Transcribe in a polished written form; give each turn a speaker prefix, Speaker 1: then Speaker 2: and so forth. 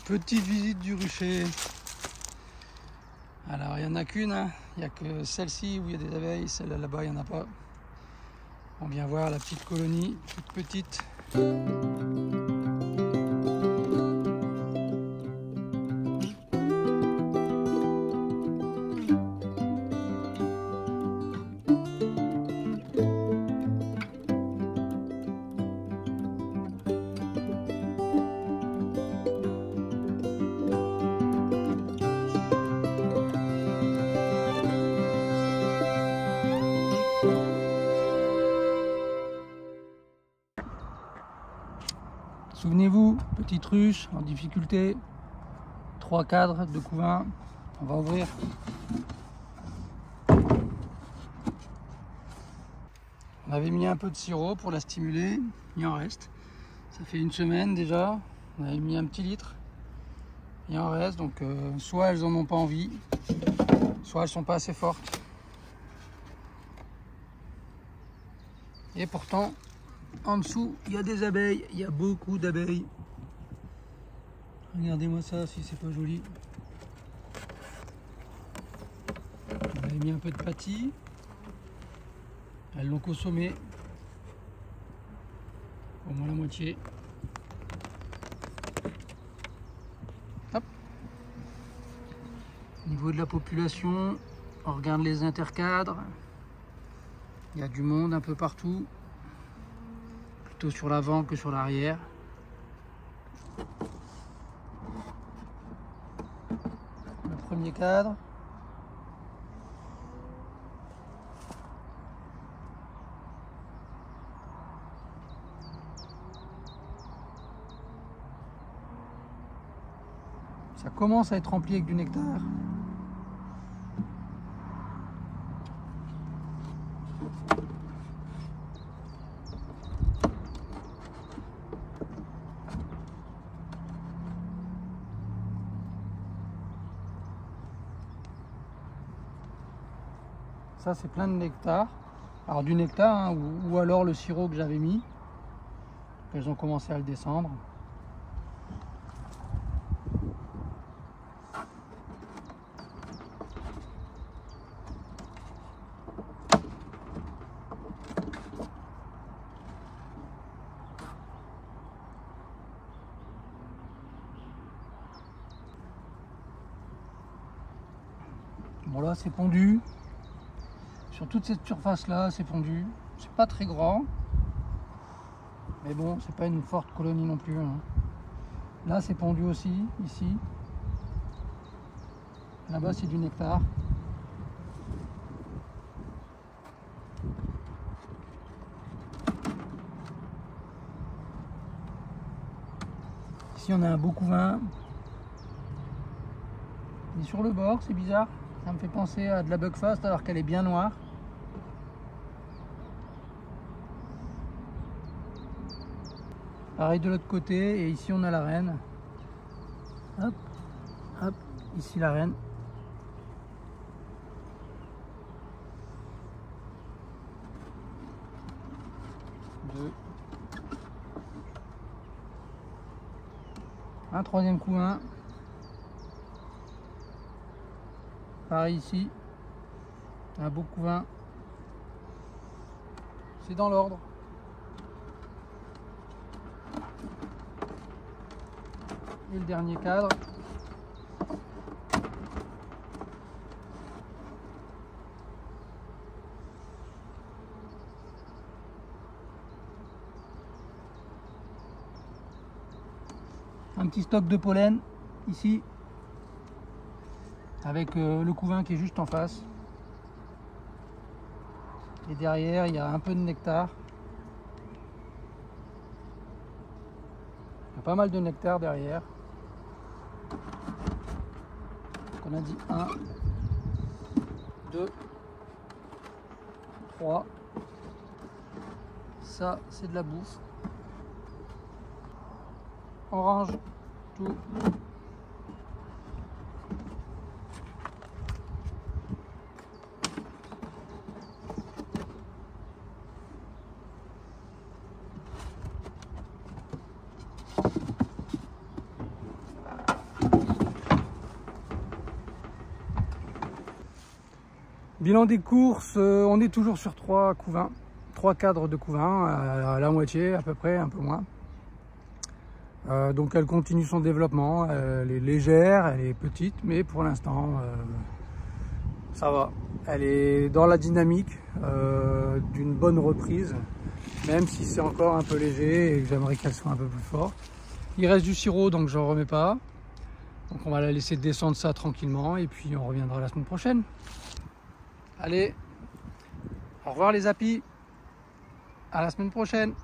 Speaker 1: Petite visite du rucher. Alors il n'y en a qu'une, hein. Il n'y a que celle-ci où il y a des abeilles, celle-là là-bas il n'y en a pas. On vient voir la petite colonie, toute petite. Souvenez-vous, petite ruche en difficulté, 3 cadres, 2 couvains. On va ouvrir. On avait mis un peu de sirop pour la stimuler, il en reste. Ça fait une semaine déjà, on avait mis un petit litre. Il en reste, donc soit elles en ont pas envie, soit elles sont pas assez fortes. Et pourtant, en dessous, il y a des abeilles, il y a beaucoup d'abeilles. Regardez-moi ça, si c'est pas joli. On avait mis un peu de pâtis. Elles l'ont consommé. Au moins la moitié. Hop. Au niveau de la population, on regarde les intercadres. Il y a du monde un peu partout. Plutôt sur l'avant que sur l'arrière. Le premier cadre. Ça commence à être rempli avec du nectar. Ça c'est plein de nectar. Alors du nectar hein, ou alors le sirop que j'avais mis. Elles ont commencé à le descendre. Bon là c'est pondu. Sur toute cette surface là c'est pondu. C'est pas très grand. Mais bon c'est pas une forte colonie non plus. Hein. Là c'est pondu aussi, ici. Là-bas c'est du nectar. Ici on a un beau couvain. Il est sur le bord, c'est bizarre. Ça me fait penser à de la Buckfast alors qu'elle est bien noire. Pareil de l'autre côté, et ici on a la reine. Hop, hop, ici la reine. Deux. Un troisième couvain. Pareil ici. Un beau couvain. C'est dans l'ordre. Et le dernier cadre. Un petit stock de pollen ici. Avec le couvain qui est juste en face. Et derrière, il y a un peu de nectar. Il y a pas mal de nectar derrière. Donc on a dit 1, 2, 3. Ça, c'est de la bouffe. On range tout. Bilan des courses, on est toujours sur 3 couvains, 3 cadres de couvains, à la moitié à peu près, un peu moins. Donc elle continue son développement, elle est légère, elle est petite, mais pour l'instant ça va. Elle est dans la dynamique d'une bonne reprise, même si c'est encore un peu léger et que j'aimerais qu'elle soit un peu plus forte. Il reste du sirop, donc je n'en remets pas. Donc on va la laisser descendre ça tranquillement et puis on reviendra la semaine prochaine. Allez, au revoir les apis, à la semaine prochaine.